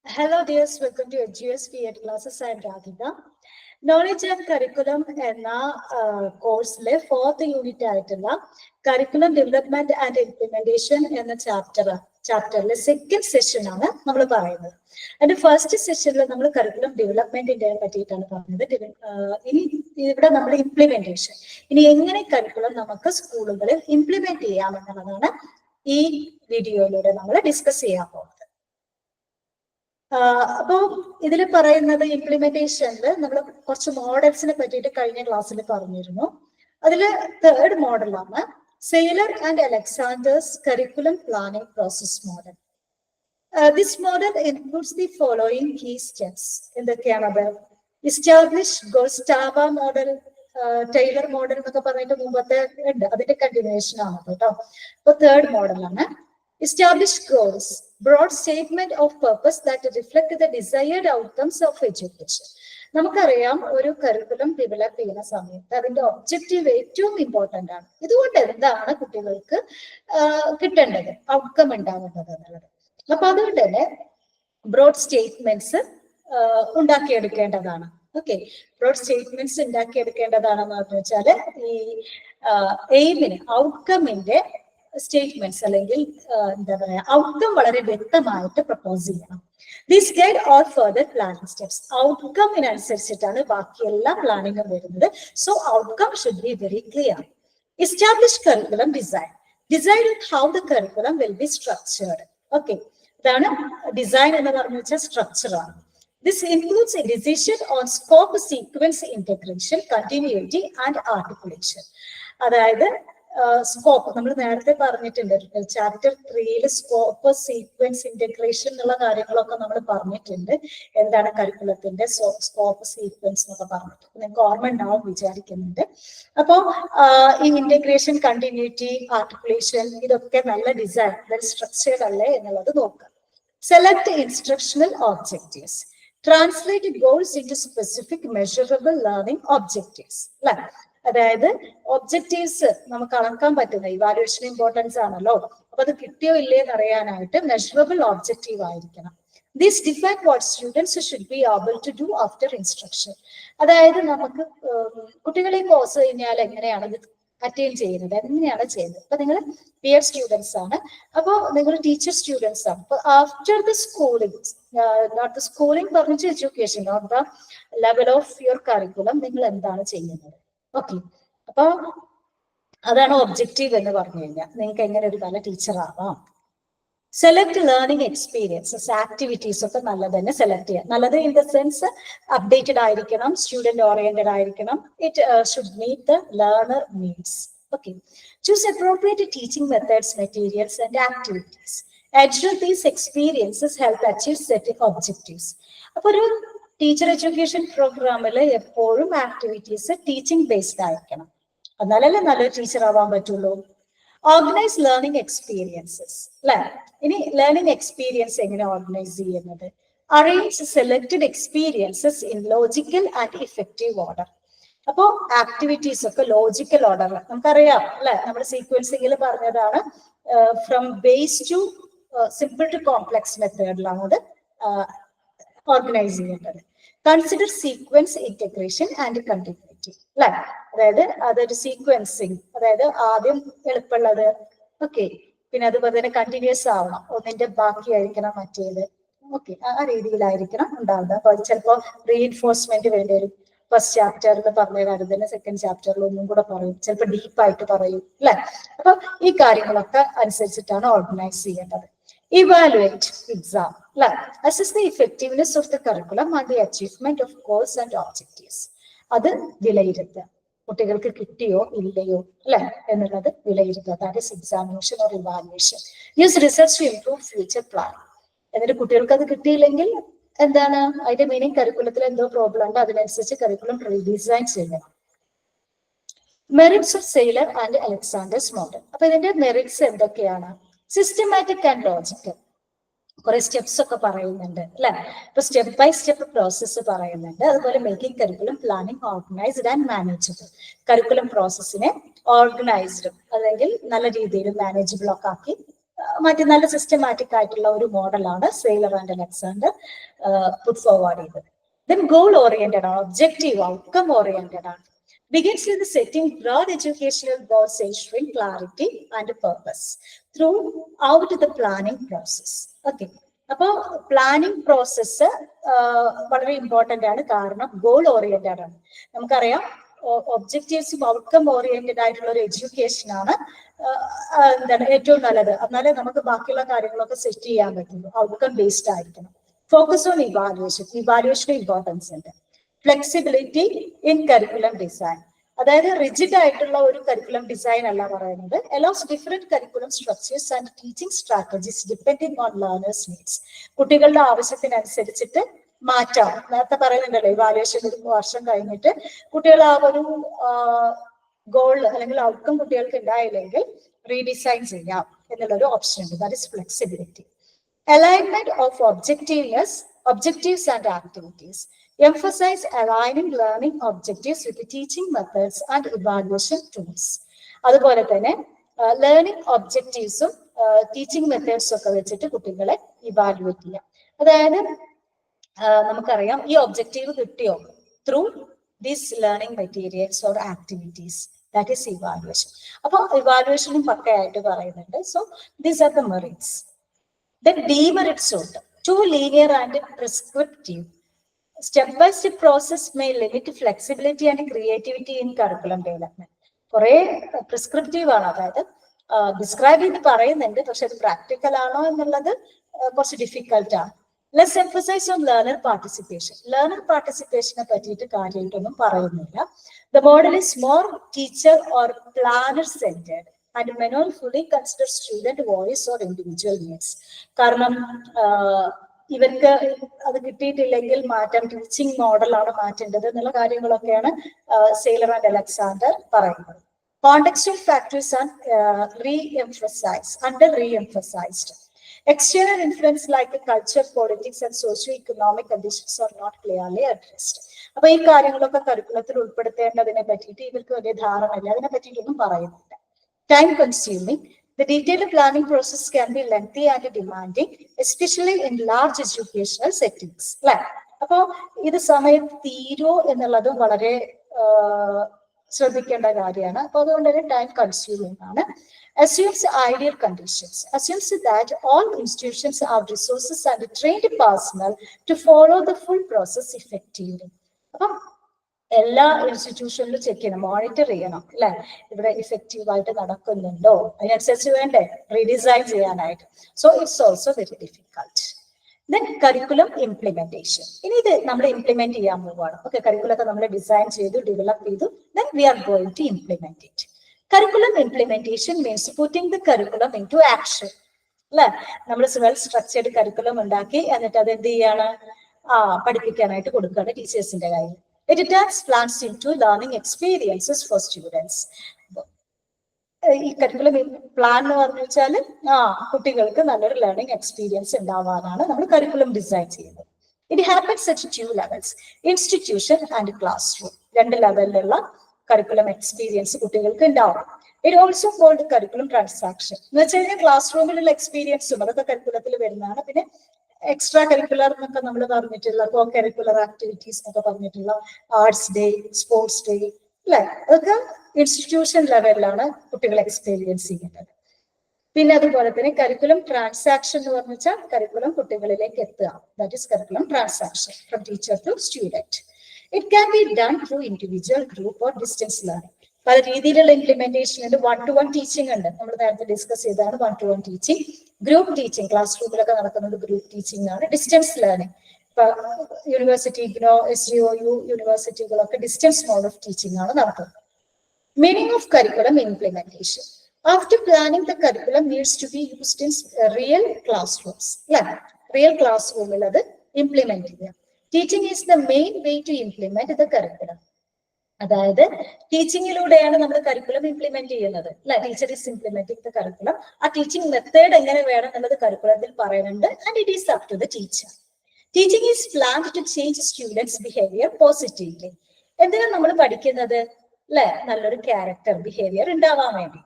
Hello dears, welcome to HGS Fiat classes. I am Radhika. Knowledge and curriculum എന്ന കോഴ്സിലെ 4th unit ആയിട്ടുള്ള curriculum development and implementation എന്ന ചാപ്റ്ററിലെ second session ആണ് നമ്മൾ പറയുന്നത്. അതിന്റെ ഫസ്റ്റ് സെഷനിൽ നമ്മൾ കരിക്കുലം ഡെവലപ്മെന്റിന്റെ പറ്റിയിട്ടാണ് പറഞ്ഞത്. ഇനി ഇവിടെ നമ്മൾ ഇംപ്ലിമെന്റേഷൻ, ഇനി എങ്ങനെ കരിക്കുലം നമുക്ക് സ്കൂളുകളിൽ ഇംപ്ലിമെന്റ് ചെയ്യാമെന്നുള്ളതാണ് ഈ വീഡിയോയിലൂടെ നമ്മൾ ഡിസ്കസ് ചെയ്യാൻ പോകുന്നത്. അപ്പോൾ ഇതിൽ പറയുന്നത് ഇംപ്ലിമെന്റേഷനിൽ നമ്മൾ കുറച്ച് മോഡൽസിനെ പറ്റിയിട്ട് കഴിഞ്ഞ ക്ലാസ്സിൽ പറഞ്ഞിരുന്നു. അതിൽ തേർഡ് മോഡലാണ് Saylor and Alexander's curriculum planning process model. This model includes the following key steps. എന്തൊക്കെയാണത്? ഇസ്റ്റാബ്ലിഷ് ഗോസ്റ്റാവ മോഡൽ, ടൈലർ മോഡൽ എന്നൊക്കെ പറഞ്ഞിട്ട് മുമ്പത്തെ ഉണ്ട്, അതിന്റെ കണ്ടിന്യൂഷൻ ആണ് കേട്ടോ. അപ്പൊ തേർഡ് മോഡലാണ് establish goals, broad statement of purpose that reflect the desired outcomes of education. നമുക്കറിയാം, ഒരു കരിക്കുലം ഡെവലപ്പ് ചെയ്യുന്ന സമയത്ത് അതിന്റെ ഒബ്ജക്റ്റീവ് ഏറ്റവും ഇമ്പോർട്ടന്റ് ആണ്. ഇതുകൊണ്ട് എന്താണ് കുട്ടികൾക്ക് കിട്ടേണ്ടത്, ഔട്ട്കം ഉണ്ടാവേണ്ടത് എന്നുള്ളത്. അപ്പൊ അതുകൊണ്ട് തന്നെ ബ്രോഡ് സ്റ്റേറ്റ്മെന്റ്സ് ഉണ്ടാക്കിയെടുക്കേണ്ടതാണ്. ഓക്കെ, ബ്രോഡ് സ്റ്റേറ്റ്മെന്റ്സ് ഉണ്ടാക്കിയെടുക്കേണ്ടതാണെന്ന് പറഞ്ഞു വെച്ചാല് ഈ എയിമിന്, ഔട്ട്കമിന്റെ സ്റ്റേറ്റ്മെന്റ്സ് അല്ലെങ്കിൽ എന്താ പറയാ, ഔട്ട്കം വളരെ വ്യക്തമായിട്ട് പ്രപ്പോസ് ചെയ്യണം. This guide all further planning steps. ഔട്ട്കമിനനുസരിച്ചിട്ടാണ് ബാക്കി എല്ലാ പ്ലാനിങ്ങും വരുന്നത്. So outcome should be very clear. Establish curriculum design. Decide how the curriculum will be structured. Okay, ഇതാണ് ഡിസൈൻ എന്ന് പറഞ്ഞു വെച്ചാൽ സ്ട്രക്ചറാണ്. This includes a decision on scope, sequence, integration, continuity and articulation. അതായത് സ്കോപ്പ് നമ്മൾ നേരത്തെ പറഞ്ഞിട്ടുണ്ട്, ചാപ്റ്റർ 3 സ്കോപ്പ്, സീക്വൻസ്, ഇന്റഗ്രേഷൻ എന്നുള്ള കാര്യങ്ങളൊക്കെ നമ്മൾ പറഞ്ഞിട്ടുണ്ട്. എന്താണ് കരിക്കുലത്തിന്റെ സ്കോപ്പ്, സീക്വൻസ് എന്നൊക്കെ പറഞ്ഞിട്ട് നിങ്ങൾക്ക് ഓർമ്മ ഉണ്ടാവും വിചാരിക്കുന്നുണ്ട്. അപ്പോ ഈ ഇന്റഗ്രേഷൻ, കണ്ടിന്യൂറ്റി, ആർട്ടിക്കുലേഷൻ ഇതൊക്കെ നല്ല ഡിസൈൻ, വെൽ സ്ട്രക്ചേർഡ് അല്ലേ എന്നുള്ളത് നോക്കുക. Select instructional objectives. Translate goals into specific measurable learning objectives. അല്ലെ, അതായത് ഒബ്ജക്റ്റീവ്സ് നമുക്ക് അളക്കാൻ പറ്റുന്ന, ഇവാലുവേഷൻ ഇമ്പോർട്ടൻസ് ആണല്ലോ, അപ്പൊ അത് കിട്ടിയോ ഇല്ലേ എന്ന് അറിയാനായിട്ട് മെഷറബിൾ ഒബ്ജക്റ്റീവ് ആയിരിക്കണം. This define what students should be able to do after instruction. അതായത് നമുക്ക് കുട്ടികളെ കോഴ്സ് കഴിഞ്ഞാൽ എങ്ങനെയാണ് ഇത് അറ്റൈൻ ചെയ്യുന്നത്, എങ്ങനെയാണ് ചെയ്യുന്നത്. അപ്പൊ നിങ്ങൾ പിയർ സ്റ്റുഡൻസ് ആണ്, അപ്പോൾ നിങ്ങൾ ടീച്ചർ സ്റ്റുഡൻസ് ആണ്. അപ്പൊ after the schooling, not the schooling പറഞ്ഞിട്ട് education, not the level of your curriculum, നിങ്ങൾ എന്താണ് ചെയ്യുന്നത്. ഓക്കെ, അപ്പൊ അതാണ് ഒബ്ജക്റ്റീവ് എന്ന് പറഞ്ഞു കഴിഞ്ഞാൽ നിങ്ങൾക്ക് എങ്ങനെ ഒരു നല്ല ടീച്ചർ ആവാം. Select learning experiences. ആക്ടിവിറ്റീസ് ഒക്കെ നല്ലത് തന്നെ സെലക്ട് ചെയ്യാം. നല്ലത് ഇൻ ദ സെൻസ് അപ്ഡേറ്റഡ് ആയിരിക്കണം, സ്റ്റുഡന്റ് ഓറിയന്റഡ് ആയിരിക്കണം. It should meet the learner needs. Okay, choose appropriate teaching methods, materials and activities. Additional these experiences help achieve set objectives. അപ്പൊ ഒരു teacher education പ്രോഗ്രാമിൽ എപ്പോഴും ആക്ടിവിറ്റീസ് ടീച്ചിങ് ബേസ്ഡ് ആയിരിക്കണം, എന്നാലല്ലേ നല്ലൊരു teacher ആവാൻ പറ്റുള്ളൂ. Organise learning experiences. അല്ലെ, ഇനി ലേണിംഗ് എക്സ്പീരിയൻസ് എങ്ങനെ ഓർഗനൈസ് ചെയ്യുന്നത്? Arrange selected experiences in logical and effective order. അപ്പോ ആക്ടിവിറ്റീസ് ഒക്കെ ലോജിക്കൽ ഓർഡറിൽ, നമുക്കറിയാം അല്ലെ, നമ്മുടെ സീക്വൻസിംഗിൽ പറഞ്ഞതാണ് from base to simple to complex മെത്തേഡിലാണ് അത് ഓർഗനൈസ് ചെയ്യേണ്ടത്. Consider sequence, integration and continuity. അല്ലെ, അതായത് അതൊരു സീക്വൻസിങ്, അതായത് ആദ്യം എളുപ്പമുള്ളത്, ഓക്കെ, പിന്നെ അതുപോലെ തന്നെ കണ്ടിന്യൂസ് ആവണം, ഒന്നിന്റെ ബാക്കിയായിരിക്കണം മറ്റേത്. ഓക്കെ, ആ രീതിയിലായിരിക്കണം ഉണ്ടാവുന്നത്. അപ്പൊ ചിലപ്പോൾ റീഇൻഫോഴ്സ്മെന്റ് വേണ്ടി വരും. ഫസ്റ്റ് ചാപ്റ്ററിൽ പറഞ്ഞ കാര്യം തന്നെ സെക്കൻഡ് ചാപ്റ്ററിൽ ഒന്നും കൂടെ പറയും, ചിലപ്പോൾ ഡീപ്പായിട്ട് പറയും. അല്ലെ, അപ്പൊ ഈ കാര്യങ്ങളൊക്കെ അനുസരിച്ചിട്ടാണ് ഓർഗനൈസ് ചെയ്യേണ്ടത്. Evaluate exam. Assess the effectiveness of the curriculum and the achievement of goals and objectives. അത് വിലയിരുത്തുക, കുട്ടികൾക്ക് കിട്ടിയോ ഇല്ലയോ അല്ലെ എന്നുള്ളത് വിലയിരുത്തുക. That is examination or evaluation. Use research to improve future plan. എന്നിട്ട് കുട്ടികൾക്ക് അത് കിട്ടിയില്ലെങ്കിൽ എന്താണ് അതിന്റെ മീനിങ്, കരിക്കുലത്തിൽ എന്തോ പ്രോബ്ലം ഉണ്ട്, അതിനനുസരിച്ച് കരിക്കുലം റീഡിസൈൻ ചെയ്യണം. Merits of sailor and Alexander's model. അപ്പൊ ഇതിന്റെ മെറിറ്റ്സ് എന്തൊക്കെയാണ്? Systematic and logical. കുറെ സ്റ്റെപ്സ് ഒക്കെ പറയുന്നുണ്ട് അല്ലെ, ഇപ്പൊ സ്റ്റെപ്പ് ബൈ സ്റ്റെപ്പ് പ്രോസസ്സ് പറയുന്നുണ്ട്. അതുപോലെ making curriculum planning organised and manageable. Curriculum പ്രോസസ്സിനെ ഓർഗനൈസ്ഡ് അല്ലെങ്കിൽ നല്ല രീതിയിൽ മാനേജബിൾ ഒക്കെ ആക്കി മറ്റു നല്ല സിസ്റ്റമാറ്റിക് ആയിട്ടുള്ള ഒരു മോഡലാണ് Saylor and Alexander put forward ചെയ്തത്. ദെൻ ഗോൾ ഓറിയന്റഡ് ആണ്, ഒബ്ജക്റ്റീവ് ഔട്ട്കം ഓറിയന്റഡ് ആണ്. Begins with the setting broad educational goals, ensuring clarity and purpose throughout the planning process. Okay. അപ്പോൾ പ്ലാനിങ് പ്രോസസ്സ് വളരെ ഇമ്പോർട്ടന്റ് ആണ്, കാരണം ഗോൾ ഓറിയന്റഡ് ആണ്. നമുക്കറിയാം ഒബ്ജക്റ്റീവ്സും outcome oriented ആയിട്ടുള്ള ഒരു എഡ്യൂക്കേഷൻ ആണ് എന്താണ് ഏറ്റവും നല്ലത്. എന്നാലേ നമുക്ക് ബാക്കിയുള്ള കാര്യങ്ങളൊക്കെ സെറ്റ് ചെയ്യാൻ പറ്റുള്ളൂ. ഔട്ട്കം ബേസ്ഡ് ആയിരിക്കണം. Focus on evaluation, evaluation importance ഉണ്ട്. ഫ്ലെക്സിബിലിറ്റി ഇൻ കരിക്കുലം ഡിസൈൻ, അതായത് റിജിഡ് ആയിട്ടുള്ള ഒരു കരിക്കുലം ഡിസൈൻ അല്ല പറയുന്നത്. Allows different curriculum structures and teaching strategies depending on learners needs. കുട്ടികളുടെ ആവശ്യത്തിനനുസരിച്ചിട്ട് മാറ്റാം. നേരത്തെ പറയുന്നുണ്ടല്ലോ ഇവാലുവേഷൻ ഒരു വർഷം കഴിഞ്ഞിട്ട് കുട്ടികൾ ആ ഒരു ഗോൾ അല്ലെങ്കിൽ ഔട്ട്കം കുട്ടികൾക്ക് ഉണ്ടായില്ലെങ്കിൽ റീഡിസൈൻ ചെയ്യാം എന്നുള്ളൊരു ഓപ്ഷൻ ഉണ്ട്. That is flexibility. Alignment of objectives and activities. Emphasize aligning learning objectives with the teaching methods and evaluation tools. അതുപോലെ തന്നെ ലേണിംഗ് ഒബ്ജക്റ്റീവ്സും ടീച്ചിങ് മെത്തേഡ്സും ഒക്കെ വെച്ചിട്ട് കുട്ടികളെ ഇവാലുവേറ്റ് ചെയ്യാം. അതായത് നമുക്കറിയാം ഈ ഒബ്ജക്റ്റീവ് കിട്ടിയോ through these learning materials or activities, that is evaluation. അപ്പോൾ ഇവാലുവേഷനും പക്കയായിട്ട് പറയുന്നുണ്ട്. So these are the merits. Then demerits ഉണ്ട്. Too linear and prescriptive. Step-by-step process may limit flexibility and creativity in curriculum development. കുറെ prescriptive ആണ്, അതായത് describe ചെയ്ത് പറയുന്നുണ്ട്, പക്ഷെ അത് പ്രാക്ടിക്കൽ ആണോ എന്നുള്ളത് കുറച്ച് ഡിഫിക്കൽട്ട് ആണ്. Less emphasise on learner participation. Learner പാർട്ടിസിപ്പേഷനെ പറ്റിയിട്ട് കാര്യമായിട്ടൊന്നും പറയുന്നില്ല. The model is more teacher or planner centred and may not fully consider student voice or individual needs. കാരണം ഇവർക്ക് അത് കിട്ടിയിട്ടില്ലെങ്കിൽ മാറ്റാം, ടീച്ചിങ് മോഡലാണ് മാറ്റേണ്ടത് എന്നുള്ള കാര്യങ്ങളൊക്കെയാണ് സെയിലർ ആൻഡ് അലക്സാണ്ടർ പറയുന്നത്. Contextual factors are re-emphasized. External influence like culture, politics and socio-economic conditions are not clearly addressed. അപ്പൊ ഈ കാര്യങ്ങളൊക്കെ കരിക്കുലത്തിൽ ഉൾപ്പെടുത്തേണ്ടതിനെ പറ്റിയിട്ട് ഇവർക്ക് വലിയ ധാരണയില്ല, അതിനെ പറ്റിയിട്ടൊന്നും പറയുന്നില്ല. Time consuming. The detailed planning process can be lengthy and demanding, especially in large educational settings. അപ്പോൾ ഇത് സമയത്ത് തീരോ എന്നുള്ളതും വളരെ ശ്രദ്ധിക്കേണ്ട കാര്യമാണ്. അപ്പോൾ അതുകൊണ്ട് തന്നെ ടൈം കൺസ്യൂമിംഗ് ആണ്. Assumes ideal conditions. Assumes that all institutions have resources and trained personnel to follow the full process effectively. അപ്പം എല്ലാ ഇൻസ്റ്റിറ്റ്യൂഷനിലും ചെക്ക് ചെയ്യണം, മോണിറ്റർ ചെയ്യണം അല്ലെ, ഇവിടെ ഇഫക്റ്റീവ് ആയിട്ട് നടക്കുന്നുണ്ടോ, അതിനനുസരിച്ച് വേണ്ടേ റീഡിസൈൻ ചെയ്യാനായിട്ട്. So it's also very difficult. Then curriculum implementation. ഇനി ഇത് നമ്മൾ ഇംപ്ലിമെന്റ് ചെയ്യാൻ പോവുകയാണ്. ഓക്കെ, കരിക്കുലൊക്കെ നമ്മൾ ഡിസൈൻ ചെയ്തു, ഡെവലപ്പ് ചെയ്തു, then we are going to implement it. Curriculum implementation means putting the curriculum into action അല്ലെ. നമ്മൾ വെൽ സ്ട്രക്ചേർഡ് കരിക്കുലം ഉണ്ടാക്കി എന്നിട്ട് അത് എന്ത് ചെയ്യാണ്, പഠിപ്പിക്കാനായിട്ട് കൊടുക്കുകയാണ് ടീച്ചേഴ്സിന്റെ കയ്യിൽ. It turns plans into learning experiences for students. ഈ കരിക്കുലം പ്ലാൻ എന്ന് പറഞ്ഞു വെച്ചാൽ കുട്ടികൾക്ക് നല്ലൊരു ലേണിംഗ് എക്സ്പീരിയൻസ് ഉണ്ടാവാനാണ് നമ്മൾ കരിക്കുലം ഡിസൈൻ ചെയ്യുന്നത്. It happens at 2 levels, institution and classroom. 2 ലെവലിലുള്ള കരിക്കുലം എക്സ്പീരിയൻസ് കുട്ടികൾക്ക് ഉണ്ടാവും. It also called curriculum transaction എന്ന് വെച്ച് കഴിഞ്ഞാൽ ക്ലാസ് റൂമിലുള്ള എക്സ്പീരിയൻസും അതൊക്കെ കരിക്കുലത്തിൽ വരുന്നതാണ്. പിന്നെ എക്സ്ട്രാ കരിക്കുലർ എന്നൊക്കെ നമ്മൾ പറഞ്ഞിട്ടുള്ള കോ കരിക്കുലർ ആക്ടിവിറ്റീസ് എന്നൊക്കെ പറഞ്ഞിട്ടുള്ള ആർട്സ് ഡേ, സ്പോർട്സ് ഡേ അല്ലെ, അതൊക്കെ ഇൻസ്റ്റിറ്റ്യൂഷൻ ലെവലിലാണ് കുട്ടികൾ എക്സ്പീരിയൻസ് ചെയ്യുന്നത്. പിന്നെ അതുപോലെ തന്നെ കരിക്കുലം ട്രാൻസാക്ഷൻ എന്ന് പറഞ്ഞു വെച്ചാൽ കരിക്കുലം കുട്ടികളിലേക്ക് എത്തുക, that is curriculum transaction from teacher to student. It can be done through individual, group or distance learning. പല രീതിയിലുള്ള ഇംപ്ലിമെന്റേഷൻ ഉണ്ട്. 1-to-1 ടീച്ചിങ് ഉണ്ട്, നമ്മൾ നേരത്തെ ഡിസ്കസ് ചെയ്തതാണ് 1-to-1 teaching. Group teaching, class റൂമിലൊക്കെ നടക്കുന്നത് ഗ്രൂപ്പ് ടീച്ചിങ് ആണ്. ഡിസ്റ്റൻസ് ലേണിംഗ്, ഇപ്പൊ യൂണിവേഴ്സിറ്റി ഇഗ്നോ, SGOU യൂണിവേഴ്സിറ്റികളൊക്കെ ഡിസ്റ്റൻസ് മോഡ് ഓഫ് ടീച്ചിങ് ആണ് നടക്കുന്നത്. Meaning of curriculum implementation. After planning, the curriculum needs to be used in real classrooms. Real classroom il adu implement cheya. Teaching is the main way to implement the curriculum. അതായത് ടീച്ചിങ്ങിലൂടെയാണ് നമ്മൾ curriculum implement ചെയ്യുന്നത് അല്ലെ. Teacher is implementing the curriculum. ആ teaching method എങ്ങനെ വേണം എന്നുള്ളത് കരിക്കുലത്തിൽ പറയുന്നുണ്ട്. And it is up to the teacher. Teaching is planned to change students behaviour positively. എന്തിനാണ് നമ്മൾ പഠിക്കുന്നത് അല്ലെ, നല്ലൊരു ക്യാരക്ടർ ബിഹേവിയർ ഉണ്ടാവാൻ വേണ്ടി.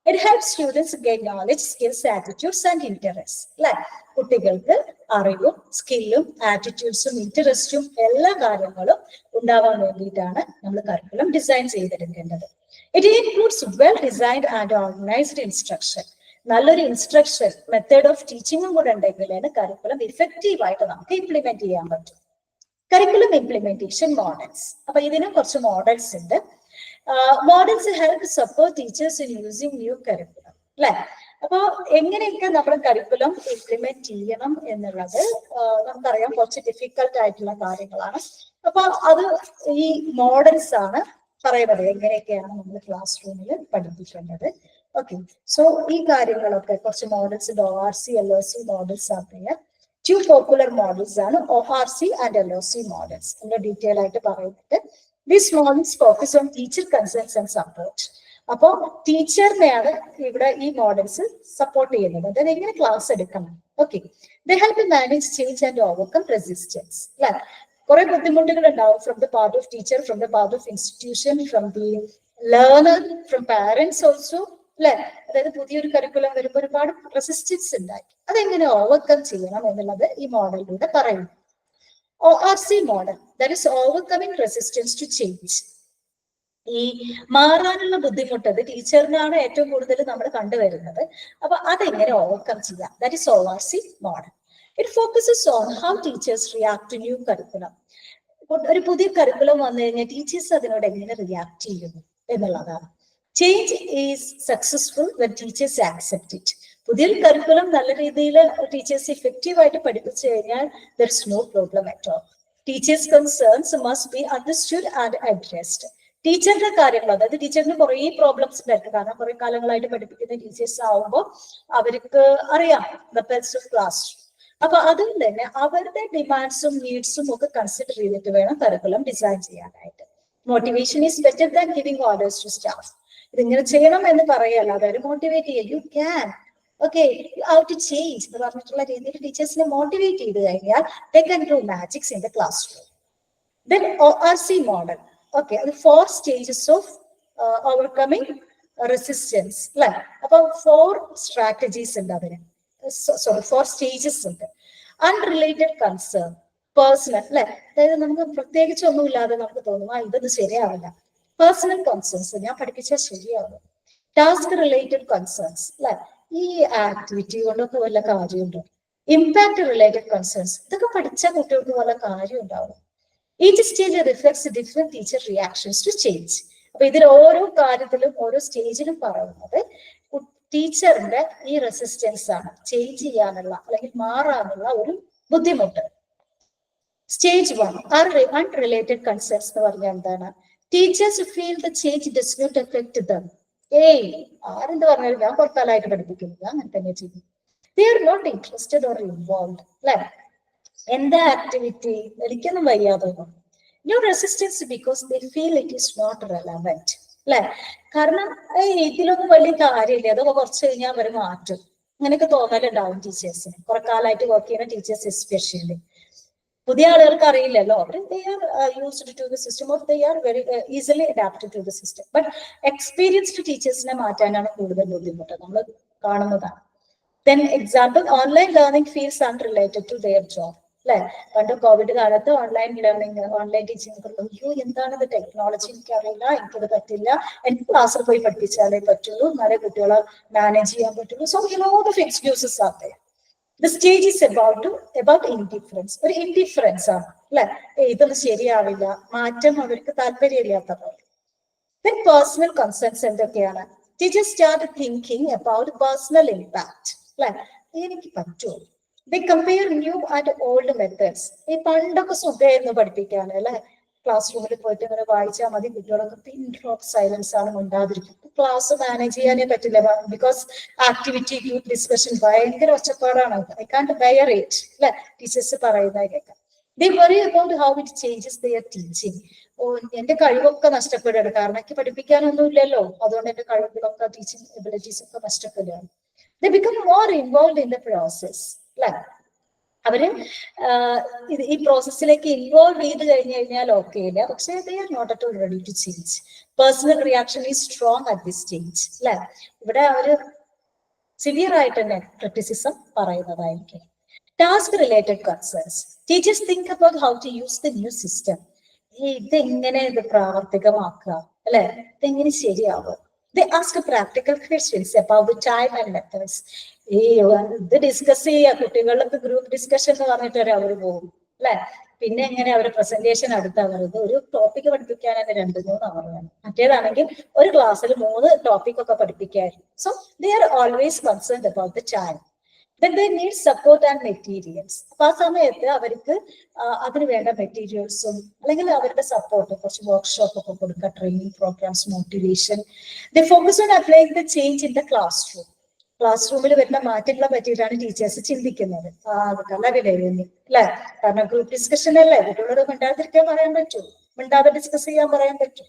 It helps students gain knowledge, skills, attitudes, and interests. അല്ലെ, കുട്ടികൾക്ക് അറിവും സ്കില്ലും ആറ്റിറ്റ്യൂഡ്സും ഇൻട്രസ്റ്റും എല്ലാ കാര്യങ്ങളും ഉണ്ടാവാൻ വേണ്ടിയിട്ടാണ് നമ്മൾ കരിക്കുലം ഡിസൈൻ ചെയ്തെടുക്കേണ്ടത്. It includes well designed and organised instruction. നല്ലൊരു ഇൻസ്ട്രക്ഷൻ മെത്തേഡ് ഓഫ് ടീച്ചിങ്ങും കൂടെ ഉണ്ടെങ്കിലാണ് കരിക്കുലം ഇഫക്റ്റീവായിട്ട് നമുക്ക് ഇംപ്ലിമെന്റ് ചെയ്യാൻ പറ്റും. Curriculum implementation models. അപ്പൊ ഇതിനും കുറച്ച് മോഡൽസ് ഉണ്ട്. Models help support teachers in using new curriculum. അല്ലെ, അപ്പൊ എങ്ങനെയൊക്കെ നമ്മൾ കരിക്കുലം ഇംപ്ലിമെന്റ് ചെയ്യണം എന്നുള്ളത് നമുക്കറിയാം, കുറച്ച് ഡിഫിക്കൽട്ട് ആയിട്ടുള്ള കാര്യങ്ങളാണ്. അപ്പൊ അത് ഈ മോഡൽസ് ആണ് പറയുന്നത് എങ്ങനെയൊക്കെയാണ് നമ്മൾ ക്ലാസ് റൂമിൽ പഠിപ്പിക്കേണ്ടത്. ഓക്കെ, സോ ഈ കാര്യങ്ങളൊക്കെ കുറച്ച് മോഡൽസ് ORC, LOC മോഡൽസ് ആണ് പറയാം. Two popular models ആണ് ORC and LOC models. നമ്മൾ ഡീറ്റെയിൽ ആയിട്ട് പറയുന്നുണ്ട്. These models focus on teacher concerns and support. അപ്പോൾ ടീച്ചറിനെയാണ് ഇവിടെ ഈ മോഡൽസ് സപ്പോർട്ട് ചെയ്യുന്നത്. അതായത് എങ്ങനെ ക്ലാസ് എടുക്കണം. Okay, they help manage change and overcome resistance. അല്ലെ, കുറെ ബുദ്ധിമുട്ടുകൾ ഉണ്ടാവും from the part of teacher, from the part of institution, from the learner, from parents also. അല്ലെ, അതായത് പുതിയൊരു കരിക്കുലം വരുമ്പോൾ ഒരുപാട് റെസിസ്റ്റൻസ് ഉണ്ടായി. അതെങ്ങനെ ഓവർകം ചെയ്യണം എന്നുള്ളത് ഈ മോഡലിലൂടെ പറയുന്നു. ORC model, that is overcoming resistance to change. ഈ മാറാനുള്ള ബുദ്ധിമുട്ട് അത് ടീച്ചറിനാണ് ഏറ്റവും കൂടുതൽ നമ്മൾ കണ്ടുവരുന്നത്. അപ്പൊ അതെങ്ങനെ ഓവർകം ചെയ്യാം, that is ORC model. It focuses on how teachers react to new curriculum. ഒരു പുതിയ കരിക്കുലം വന്നു കഴിഞ്ഞാൽ ടീച്ചേഴ്സ് അതിനോട് എങ്ങനെ റിയാക്ട് ചെയ്യുന്നു എന്നുള്ളതാണ്. Change is successful when teachers accept it. പുതിയൊരു കരിക്കുലം നല്ല രീതിയിൽ ടീച്ചേഴ്സ് ഇഫക്റ്റീവായിട്ട് പഠിപ്പിച്ചു കഴിഞ്ഞാൽ there is no problem at all. Teachers concerns must be understood and addressed. ടീച്ചറുടെ കാര്യങ്ങൾ, അതായത് ടീച്ചറിന് കുറേ പ്രോബ്ലംസ് ഉണ്ടായിരുന്നു. കാരണം കുറെ കാലങ്ങളായിട്ട് പഠിപ്പിക്കുന്ന ടീച്ചേഴ്സ് ആവുമ്പോൾ അവർക്ക് അറിയാം ദ ബെസ്റ്റ് ഓഫ് ക്ലാസ്. അപ്പൊ അതുകൊണ്ട് തന്നെ അവരുടെ ഡിമാൻഡ്സും നീഡ്സും ഒക്കെ കൺസിഡർ ചെയ്തിട്ട് വേണം കരിക്കുലം ഡിസൈൻ ചെയ്യാനായിട്ട്. Motivation is better than giving orders to staff. ഇതിങ്ങനെ ചെയ്യണം എന്ന് പറയല്ല, അതായത് മോട്ടിവേറ്റ് ചെയ്യുക. You can, okay, how to change എന്ന് പറഞ്ഞിട്ടുള്ള രീതിയിൽ ടീച്ചേഴ്സിനെ മോട്ടിവേറ്റ് ചെയ്ത് കഴിഞ്ഞാൽ they can do magics in the class room. Then ORC model. Okay, അത് 4 സ്റ്റേജസ് ഓഫ് ഓവർകമിങ് റെസിസ്റ്റൻസ്. അല്ലെ, അപ്പൊ 4 സ്ട്രാറ്റജീസ് ഉണ്ട് അതിന്. സോറി, 4 സ്റ്റേജസ് ഉണ്ട്. Unrelated concern, personal. അല്ലെ, അതായത് നമുക്ക് പ്രത്യേകിച്ച് ഒന്നുമില്ലാതെ നമുക്ക് തോന്നും ഇതൊന്നും ശരിയാവില്ല. പേഴ്സണൽ കൺസേൺസ്, ഞാൻ പഠിപ്പിച്ചാൽ ശരിയാവും. ടാസ്ക് റിലേറ്റഡ് കൺസേൺസ്, അല്ലെ, ഈ ആക്ടിവിറ്റി കൊണ്ടൊക്കെ വല്ല കാര്യമുണ്ടോ. ഇമ്പാക്ട് റിലേറ്റഡ് കൺസേൺസ്, ഇതൊക്കെ പഠിച്ചാൽ കുട്ടികൾക്ക് വല്ല കാര്യം ഉണ്ടാവും. Each stage reflects different teacher reactions to change. അപ്പൊ ഇതിൽ ഓരോ കാര്യത്തിലും ഓരോ സ്റ്റേജിലും പറയുന്നത് ടീച്ചറിന്റെ ഈ റെസിസ്റ്റൻസ് ആണ്, ചേഞ്ച് ചെയ്യാനുള്ള അല്ലെങ്കിൽ മാറാനുള്ള ഒരു ബുദ്ധിമുട്ട്. സ്റ്റേജ് 1 അൺറിലേറ്റഡ് കൺസേൺസ് എന്ന് പറഞ്ഞാൽ എന്താണ്? Teachers feel the change does not affect them. ആരെന്ത് പറഞ്ഞാലും ഞാൻ പുറത്താലായിട്ട് പഠിപ്പിക്കുന്നത് അങ്ങനെ തന്നെ ചെയ്യും. They are not interested or involve. അല്ലെ, എന്താ ആക്ടിവിറ്റി, എനിക്കൊന്നും വയ്യാതൊന്നും. No resistance because they feel it is not relevant. അല്ലെ, കാരണം ഇതിലൊന്നും വലിയ കാര്യമില്ല, അതൊക്കെ കുറച്ച് കഴിഞ്ഞാൽ അവർ മാറ്റും. അങ്ങനെയൊക്കെ തോന്നലുണ്ടാവും ടീച്ചേഴ്സിന്. കുറെ കാലമായിട്ട് വർക്ക് ചെയ്യുന്ന ടീച്ചേഴ്സ് എസ്പെഷ്യലി. പുതിയ ആളുകൾക്ക് അറിയില്ലല്ലോ, അവർ they are used to the system or they are very easily adapted to the system. But experienced ടീച്ചേഴ്സിനെ മാറ്റാനാണ് കൂടുതൽ ബുദ്ധിമുട്ട് നമ്മൾ കാണുന്നതാണ്. Then example, online learning feels unrelated to their job. അല്ലെ, പണ്ട് കോവിഡ് കാലത്ത് ഓൺലൈൻ ലേണിംഗ്, ഓൺലൈൻ ടീച്ചിങ്, അയ്യോ എന്താണത് ടെക്നോളജി, എനിക്കറിയില്ല, എനിക്കത് പറ്റില്ല, എനിക്ക് ക്ലാസ്സിൽ പോയി പഠിപ്പിച്ചാലേ പറ്റുള്ളൂ, എന്നാലേ കുട്ടികളെ മാനേജ് ചെയ്യാൻ പറ്റുള്ളൂ. So a lot of excuses are there. The stage is about indifference. ഒരു ഇൻഡിഫറൻസ് ആണ്. അല്ലെ, ഇതൊന്നും ശരിയാവില്ല, മാറ്റം അവർക്ക് താല്പര്യമില്ലാത്ത പോലെ. Then personal concerns എന്തൊക്കെയാണ്? Teachers start thinking about personal impact. അല്ലെ, എനിക്ക് പറ്റുമോ? They compare new and old methods. ഈ പണ്ടൊക്കെ സുഖമായിരുന്നു പഠിപ്പിക്കാൻ. അല്ലെ, ക്ലാസ് റൂമിൽ പോയിട്ട് ഇങ്ങനെ വായിച്ചാൽ മതി, കുട്ടികളൊക്കെ പിൻ ഡ്രോപ്പ് സൈലൻസ് ആണ്, ഉണ്ടാതിരിക്കും. ക്ലാസ് മാനേജ് ചെയ്യാനേ പറ്റില്ല, ബിക്കോസ് ആക്ടിവിറ്റി ഗ്രൂപ്പ് ഡിസ്കഷൻ ഭയങ്കര ഒച്ചപ്പാടാണ്. I can't bear it. അല്ലെ, ടീച്ചേഴ്സ് പറയുന്നത് കേൾക്കാം. They worry about how it changes their teaching. എന്റെ കഴിവൊക്കെ നഷ്ടപ്പെടുകയാണ്, കാരണം എനിക്ക് പഠിപ്പിക്കാനൊന്നും ഇല്ലല്ലോ, അതുകൊണ്ട് എന്റെ കഴിവുകളൊക്കെ ടീച്ചിങ് എബിലിറ്റീസ് ഒക്കെ നഷ്ടപ്പെടുകയാണ്. They become more involved in the process. Like, അവര് ഈ പ്രോസസ്സിലേക്ക് ഇൻവോൾവ് ചെയ്ത് കഴിഞ്ഞു കഴിഞ്ഞാൽ ഓക്കെ ഇല്ല, പക്ഷെ they are not at all ready to change. Personal reaction is strong at this stage അല്ലെ. ഇവിടെ അവര് സിവിയർ ആയിട്ട് തന്നെ ക്രിറ്റിസിസം പറയുന്നതായിരിക്കും. Task related concerns. Teachers think about how to use the new system. ഇതെങ്ങനെ ഇത് പ്രാവർത്തികമാക്കുക അല്ലെ, ഇതെങ്ങനെ ശരിയാവുക. They ask practical questions about the time and methods. ഈ ഇത് ഡിസ്കസ് ചെയ്യുക, കുട്ടികളുടെ ഗ്രൂപ്പ് ഡിസ്കഷൻ എന്ന് പറഞ്ഞിട്ട് അവർ പോകും അല്ലെ. പിന്നെ എങ്ങനെ അവർ പ്രസന്റേഷൻ അടുത്ത് അവർക്ക് ഒരു ടോപ്പിക് പഠിപ്പിക്കാനായിട്ട് 2-3 അവർ വേണം. മറ്റേതാണെങ്കിൽ ഒരു ക്ലാസ്സിൽ 3 ടോപ്പിക് ഒക്കെ പഠിപ്പിക്കായിരുന്നു. So they are always concerned about the time. Then they need support and materials. അപ്പൊ ആ സമയത്ത് അവർക്ക് അതിന് വേണ്ട മെറ്റീരിയൽസും അല്ലെങ്കിൽ അവരുടെ സപ്പോർട്ട്, കുറച്ച് വർക്ക്ഷോപ്പ് ഒക്കെ കൊടുക്കുക, training programmes, motivation. They focus on applying the change in the classroom. Class റൂമിൽ വരുന്ന മാറ്റങ്ങളെ പറ്റിയിട്ടാണ് ടീച്ചേഴ്സ് ചിന്തിക്കുന്നത്. അല്ലെ, കാരണം ഗ്രൂപ്പ് ഡിസ്കഷൻ അല്ലേ, കുട്ടികളോട് മിണ്ടാതിരിക്കാൻ പറയാൻ പറ്റും, മിണ്ടാതെ ഡിസ്കസ് ചെയ്യാൻ പറയാൻ പറ്റും.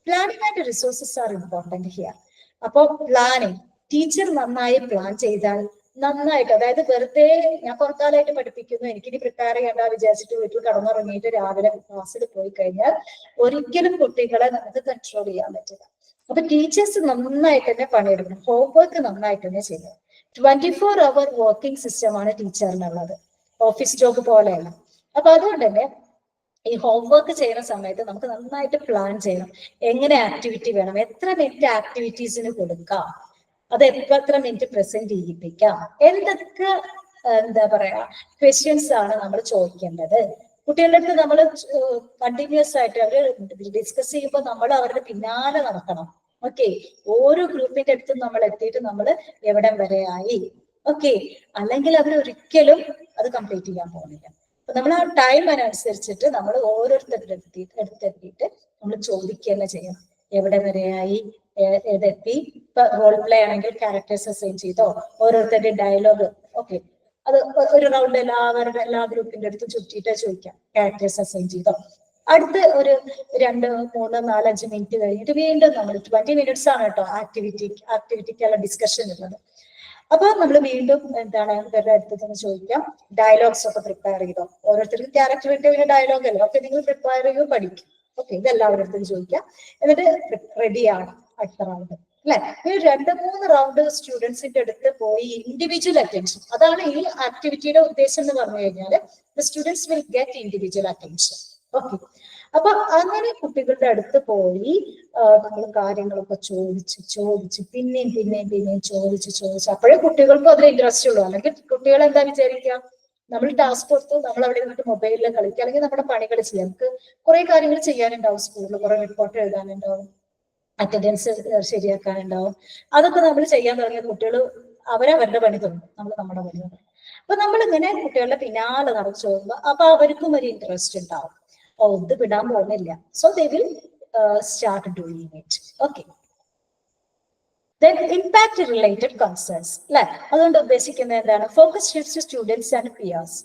Planning and resources R important here. അപ്പൊ പ്ലാനിങ്, ടീച്ചർ നന്നായി പ്ലാൻ ചെയ്താൽ നന്നായിട്ട്, അതായത് വെറുതെ ഞാൻ കുറക്കാലായിട്ട് പഠിപ്പിക്കുന്നു എനിക്കിനി പ്രിപ്പയർ ചെയ്യേണ്ട വിചാരിച്ചിട്ട് വീട്ടിൽ കടന്നുറങ്ങിയിട്ട് രാവിലെ ക്ലാസ്സിൽ പോയി കഴിഞ്ഞാൽ ഒരിക്കലും കുട്ടികളെ നമുക്ക് കൺട്രോൾ ചെയ്യാൻ പറ്റില്ല. അപ്പൊ ടീച്ചേഴ്സ് നന്നായിട്ട് തന്നെ പണിയെടുക്കണം, ഹോംവർക്ക് നന്നായിട്ട് തന്നെ ചെയ്യണം. 24 hour വർക്കിംഗ് സിസ്റ്റമാണ് ടീച്ചറിനുള്ളത്, ഓഫീസ് ജോബ് പോലെയല്ല. അപ്പൊ അതുകൊണ്ട് തന്നെ ഈ ഹോംവർക്ക് ചെയ്യുന്ന സമയത്ത് നമുക്ക് നന്നായിട്ട് പ്ലാൻ ചെയ്യണം. എങ്ങനെ ആക്ടിവിറ്റി വേണം, എത്ര മിനിറ്റ് ആക്ടിവിറ്റീസിന് കൊടുക്കാം, അത് എത്ര മിനിറ്റ് പ്രസന്റ് ചെയ്യിപ്പിക്കാം, എന്തൊക്കെ എന്താ പറയാ ക്വസ്റ്റ്യൻസ് ആണ് നമ്മൾ ചോദിക്കേണ്ടത്. കുട്ടികളുടെ അടുത്ത് നമ്മൾ കണ്ടിന്യൂസ് ആയിട്ട് അവർ ഡിസ്കസ് ചെയ്യുമ്പോൾ നമ്മൾ അവരുടെ പിന്നാലെ നടക്കണം. ഓക്കെ, ഓരോ ഗ്രൂപ്പിന്റെ അടുത്തും നമ്മൾ എത്തിയിട്ട് നമ്മൾ എവിടം വരെ ആയി, ഓക്കെ, അല്ലെങ്കിൽ അവർ ഒരിക്കലും അത് കംപ്ലീറ്റ് ചെയ്യാൻ പോകുന്നില്ല. അപ്പൊ നമ്മൾ ആ ടൈം അനുസരിച്ചിട്ട് നമ്മൾ ഓരോരുത്തരുടെ അടുത്തെത്തിയിട്ട് നമ്മൾ ചോദിക്കുക തന്നെ ചെയ്യണം, എവിടെ വരെയായി, ഏതെത്തി. ഇപ്പൊ റോൾ പ്ലേ ആണെങ്കിൽ ക്യാരക്ടേഴ്സ് അസൈൻ ചെയ്തോ, ഓരോരുത്തരുടെ ഡയലോഗ്, ഓക്കെ, അത് ഒരു റൗണ്ട് എല്ലാ ഗ്രൂപ്പിന്റെ അടുത്തും ചുറ്റിയിട്ട് ചോദിക്കാം, ക്യാരക്ടേഴ്സ് അസൈൻ ചെയ്തോ. അടുത്ത് ഒരു 2, 3, 4, 5 മിനിറ്റ് കഴിഞ്ഞിട്ട് വീണ്ടും നമ്മൾ 20 minutes ആണ് കേട്ടോ ആക്ടിവിറ്റിക്കുള്ള ഡിസ്കഷൻ ഉള്ളത്. അപ്പൊ നമ്മൾ വീണ്ടും എന്താണ് ഇവരുടെ അടുത്ത് ചോദിക്കാം, ഡയലോഗ്സ് ഒക്കെ പ്രിപ്പയർ ചെയ്തോ, ഓരോരുത്തർക്കും ക്യാരക്ടർ കിട്ടിയ ഡയലോഗ് അല്ലേ, ഒക്കെ നിങ്ങൾ പ്രിപ്പയർ ചെയ്യോ, പഠിക്കും. ഓക്കെ, ഇതെല്ലാവരുടെ അടുത്തും ചോദിക്കാം, എന്നിട്ട് റെഡിയാണ് അടുത്ത റൗണ്ട് അല്ലെ. ഈ 2-3 റൗണ്ട് സ്റ്റുഡൻസിന്റെ അടുത്ത് പോയി ഇൻഡിവിജ്വൽ അറ്റൻഷൻ, അതാണ് ഈ ആക്ടിവിറ്റിയുടെ ഉദ്ദേശം എന്ന് പറഞ്ഞു കഴിഞ്ഞാൽ the students will get individual attention. Okay, അപ്പൊ അങ്ങനെ കുട്ടികളുടെ അടുത്ത് പോയി നമ്മൾ കാര്യങ്ങളൊക്കെ ചോദിച്ച് പിന്നെയും ചോദിച്ച് അപ്പോഴേ കുട്ടികൾക്കും അതിൽ ഇൻട്രസ്റ്റ് ഉള്ളൂ. അല്ലെങ്കിൽ കുട്ടികൾ എന്താ വിചാരിക്കുക, നമ്മൾ ടാസ്ക് കൊടുത്തു, നമ്മൾ അവിടെ നിന്നിട്ട് മൊബൈലിൽ കളിക്കുക, അല്ലെങ്കിൽ നമ്മുടെ പണികൾ ചെയ്യാം. നമുക്ക് കുറെ കാര്യങ്ങൾ ചെയ്യാനുണ്ടാവും, സ്കൂളിൽ കുറെ റിപ്പോർട്ട് എഴുതാനുണ്ടാവും, അറ്റൻഡൻസ് ശരിയാക്കാനുണ്ടാവും. അതൊക്കെ നമ്മൾ ചെയ്യാൻ തുടങ്ങിയ കുട്ടികൾ അവരവരുടെ പണി തുടങ്ങും, നമ്മൾ നമ്മുടെ പണി തുടങ്ങും. അപ്പൊ നമ്മളിങ്ങനെ കുട്ടികളുടെ പിന്നാലെ നടച്ചു പോകുമ്പോൾ അപ്പൊ അവർക്കും ഒരു ഇൻട്രസ്റ്റ് ഉണ്ടാവും, ഓ ഇത് വിടാൻ പോകുന്നില്ല. So they will start doing it. Okay, then impact related concerns അല്ലെ. അതുകൊണ്ട് ഉദ്ദേശിക്കുന്നത് എന്താണ്, focus shifts to students and peers.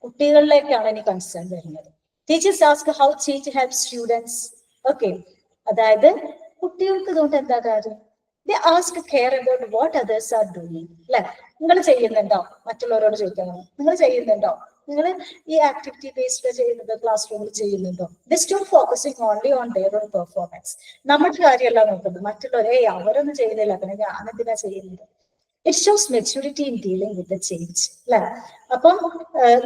കുട്ടികളിലേക്കാണ് ഇനി കൺസേൺ വരുന്നത്. Teachers ask how change help students. Okay, അതായത് കുട്ടികൾക്ക് ഇതുകൊണ്ട് എന്താ കാര്യം, they ask care about what others are doing അല്ലെ. നിങ്ങൾ ചെയ്യുന്നുണ്ടോ, മറ്റുള്ളവരോട് ചോദിക്കണം, നിങ്ങൾ ചെയ്യുന്നുണ്ടോ, നിങ്ങൾ ഈ ആക്ടിവിറ്റി ബേസ്ഡ് ചെയ്യുന്നത് ക്ലാസ് റൂമിൽ ചെയ്യുന്നുണ്ടോ. ദേ stop focusing only on their own performance. നമ്മുടെ കാര്യമല്ല നോക്കുന്നത്, മറ്റുള്ളവരെ അവരൊന്നും ചെയ്യുന്നില്ല പിന്നെ ഞാനെന്തിനാ ചെയ്യുന്നത്. It shows maturity in dealing with the change അല്ലെ. അപ്പം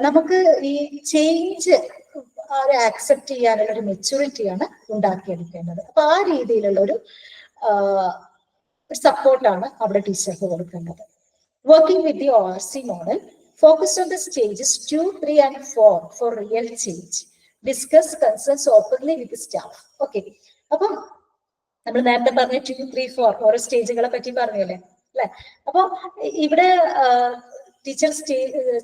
നമുക്ക് ഈ ചേഞ്ച് ആക്സെപ്റ്റ് ചെയ്യാനുള്ള ഒരു മെച്യൂരിറ്റിയാണ് ഉണ്ടാക്കിയെടുക്കേണ്ടത്. അപ്പൊ ആ രീതിയിലുള്ള ഒരു സപ്പോർട്ടാണ് അവിടെ ടീച്ചർക്ക് കൊടുക്കേണ്ടത്. Working with the ORC model, focused on the stages 2, 3 and 4 for real change. Discuss concerns openly with the staff. Okay, അപ്പം നമ്മൾ നേരത്തെ പറഞ്ഞ 2, 3, 4 ഓരോ സ്റ്റേജുകളെ പറ്റി പറഞ്ഞല്ലേ അല്ലെ. അപ്പൊ ഇവിടെ ടീച്ചർ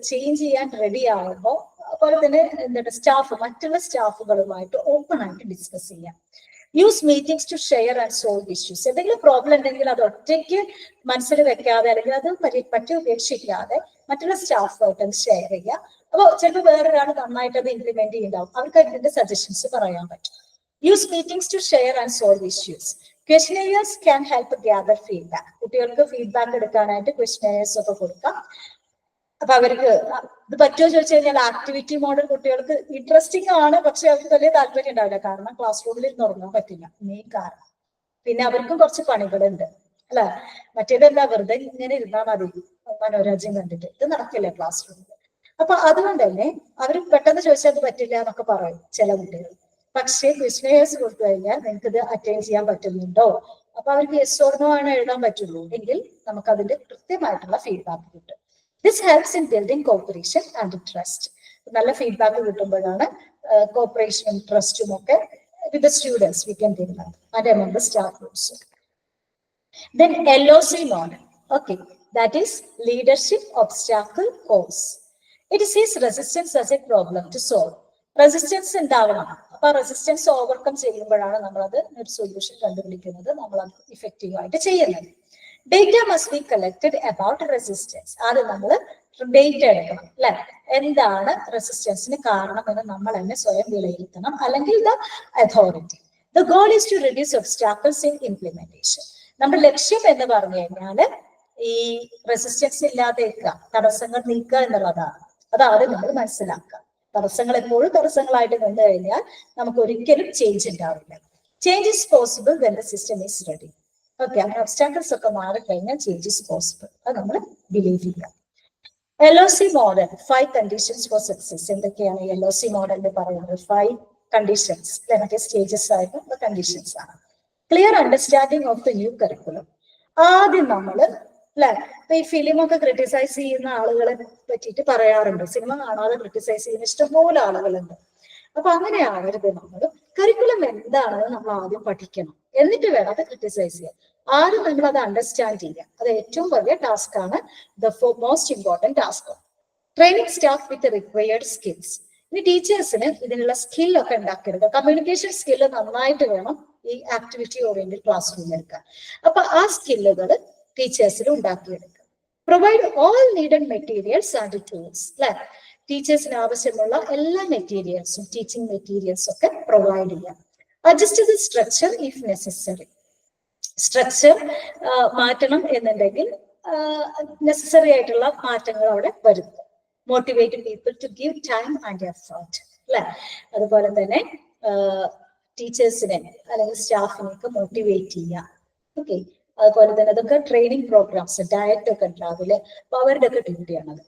ചേഞ്ച് ചെയ്യാൻ റെഡി ആവുമ്പോൾ അതുപോലെ തന്നെ എന്താണ് മറ്റുള്ള സ്റ്റാഫുകളുമായിട്ട് ഓപ്പൺ ആയിട്ട് ഡിസ്കസ് ചെയ്യാം. Use meetings to share and solve issues. എന്തെങ്കിലും പ്രോബ്ലം ഉണ്ടെങ്കിൽ അത് ഒറ്റയ്ക്ക് മനസ്സിൽ വെക്കാതെ അല്ലെങ്കിൽ അത് പറ്റി ഉപേക്ഷിക്കാതെ മറ്റുള്ള സ്റ്റാഫുമായിട്ട് അത് ഷെയർ ചെയ്യുക. അപ്പോൾ ചിലപ്പോൾ വേറൊരാൾ നന്നായിട്ട് അത് ഇംപ്ലിമെന്റ് ചെയ്യുന്നുണ്ടാവും, അവർക്ക് അതിന്റെ സജഷൻസ് പറയാൻ പറ്റും. Use meetings to share and solve issues. Questionnaires can help gather feedback. കുട്ടികൾക്ക് ഫീഡ്ബാക്ക് എടുക്കാനായിട്ട് ക്വസ്റ്റ്യനെയേഴ്സ് ഒക്കെ കൊടുക്കാം. അപ്പൊ അവർക്ക് ഇത് പറ്റുമോ ചോദിച്ചു കഴിഞ്ഞാൽ ആക്ടിവിറ്റി മോഡൽ കുട്ടികൾക്ക് ഇൻട്രസ്റ്റിംഗ് ആണ്, പക്ഷെ അവർക്ക് വലിയ താല്പര്യം ഉണ്ടാവില്ല. കാരണം ക്ലാസ് റൂമിൽ ഇരുന്ന് ഉറങ്ങാൻ പറ്റില്ല, മെയിൻ കാരണം. പിന്നെ അവർക്കും കുറച്ച് പണികളുണ്ട് അല്ല. മറ്റേതെന്താ, വെറുതെ ഇങ്ങനെ ഇരുന്നാൽ മതി മനോരാജ്യം കണ്ടിട്ട്, ഇത് നടക്കില്ല ക്ലാസ് റൂമിൽ. അപ്പൊ അതുകൊണ്ട് തന്നെ അവർ പെട്ടെന്ന് ചോദിച്ചാൽ അത് പറ്റില്ല എന്നൊക്കെ പറയും ചില കുട്ടികൾ. പക്ഷേ ക്വസ്റ്റ്യൻസ് കൊടുത്തു കഴിഞ്ഞാൽ നിങ്ങൾക്ക് ഇത് അറ്റൻഡ് ചെയ്യാൻ പറ്റുന്നുണ്ടോ, അപ്പൊ അവർക്ക് യെസ് ഓർ നോ ആണ് എഴുതാൻ പറ്റുള്ളൂ എങ്കിൽ നമുക്ക് അതിന്റെ കൃത്യമായിട്ടുള്ള ഫീഡ്ബാക്ക് കിട്ടും. This helps in building cooperation and trust. നല്ല ഫീഡ്ബാക്ക് കിട്ടുമ്പോഴാണ് കോപ്പറേഷനും ട്രസ്റ്റും ഒക്കെ with the students we can develop and among the staff also. Then LOC model, okay, that is leadership obstacle course. It sees resistance as a problem to solve. Resistance ഉണ്ടാവണം. അപ്പൊ resistance overcome ചെയ്യുമ്പോഴാണ് നമ്മളത് ഒരു solution കണ്ടുപിടിക്കുന്നത്, നമ്മളത് effective ആയിട്ട് ചെയ്യുന്നത്. Data must be collected about resistance. അത് നമ്മൾ ഡേറ്റ എടുക്കണം അല്ലെ, എന്താണ് റെസിസ്റ്റൻസിന് കാരണം എന്ന് നമ്മൾ തന്നെ സ്വയം വിലയിരുത്തണം, അല്ലെങ്കിൽ the authority. The goal is to reduce obstacles in implementation. നമ്മുടെ ലക്ഷ്യം എന്ന് പറഞ്ഞു കഴിഞ്ഞാല് ഈ റെസിസ്റ്റൻസ് ഇല്ലാതെക്കുക, തടസ്സങ്ങൾ നീക്കുക എന്നുള്ളതാണ്. അതാദ്യം നമ്മൾ മനസ്സിലാക്കുക. തടസ്സങ്ങൾ എപ്പോഴും തടസ്സങ്ങളായിട്ട് കണ്ടു കഴിഞ്ഞാൽ നമുക്ക് ഒരിക്കലും ചേഞ്ച് ഉണ്ടാവില്ല. Change is possible when the system is ready. Okay, അങ്ങനെ ഒബ്സ്റ്റാക്കിൾസ് ഒക്കെ മാറിക്കഴിഞ്ഞാൽ ചേഞ്ച് ഇസ് പോസിബിൾ, അത് നമ്മൾ ബിലീവ് ചെയ്യുക. LOC model 5 conditions for success. എന്തൊക്കെയാണ് LOC മോഡലിൽ പറയുന്നത്? 5 കണ്ടീഷൻസ്, മറ്റേ സ്റ്റേജസ് ആയിട്ട് കണ്ടീഷൻസ് ആണ്. Clear understanding of the new curriculum. ആദ്യം നമ്മള് അല്ലെ, ഇപ്പൊ ഈ ഫിലിമൊക്കെ ക്രിട്ടിസൈസ് ചെയ്യുന്ന ആളുകളെ പറ്റിയിട്ട് പറയാറുണ്ട്. സിനിമ കാണാതെ ക്രിട്ടിസൈസ് ചെയ്യുന്ന ഇഷ്ടംപോലെ ആളുകളുണ്ട്. അപ്പൊ അങ്ങനെ ആവരുത്. നമ്മൾ കരിക്കുലം എന്താണെന്ന് നമ്മൾ ആദ്യം പഠിക്കണം, എന്നിട്ട് വേണം അത് ക്രിട്ടിസൈസ് ചെയ്യാൻ. ആദ്യം നമ്മൾ അത് അണ്ടർസ്റ്റാൻഡ് ചെയ്യുക, അത് ഏറ്റവും വലിയ ടാസ്ക് ആണ്, the most important task. Training staff with required skills. ഇനി ടീച്ചേഴ്സിന് ഇതിനുള്ള സ്കില്ലൊക്കെ ഉണ്ടാക്കിയെടുക്കുക. കമ്മ്യൂണിക്കേഷൻ സ്കില്ല് നന്നായിട്ട് വേണം ഈ ആക്ടിവിറ്റി ഓറിയന്റഡ് ക്ലാസ് റൂം എടുക്കാൻ. അപ്പൊ ആ സ്കില്ലുകൾ ടീച്ചേഴ്സിന് ഉണ്ടാക്കിയെടുക്കുക. Provide all needed materials and tools. അല്ലെ, ടീച്ചേഴ്സിന് ആവശ്യമുള്ള എല്ലാ മെറ്റീരിയൽസും, ടീച്ചിങ് മെറ്റീരിയൽസ് ഒക്കെ പ്രൊവൈഡ് ചെയ്യാം. Adjust the structure if necessary. Structure മാറ്റണം എന്നുണ്ടെങ്കിൽ നെസസറി ആയിട്ടുള്ള മാറ്റങ്ങൾ അവിടെ വരുത്തുക. Motivate people to give time and effort. അല്ലെ, അതുപോലെ തന്നെ ടീച്ചേഴ്സിനെ അല്ലെങ്കിൽ സ്റ്റാഫിനെയൊക്കെ മോട്ടിവേറ്റ് ചെയ്യാം. ഓക്കെ, അതുപോലെ തന്നെ അതൊക്കെ ട്രെയിനിങ് പ്രോഗ്രാംസ്, ഡയറ്റ് ഒക്കെ ഉണ്ടാവില്ലേ, അപ്പൊ അവരുടെ ഒക്കെ ഡ്യൂട്ടിയാണത്.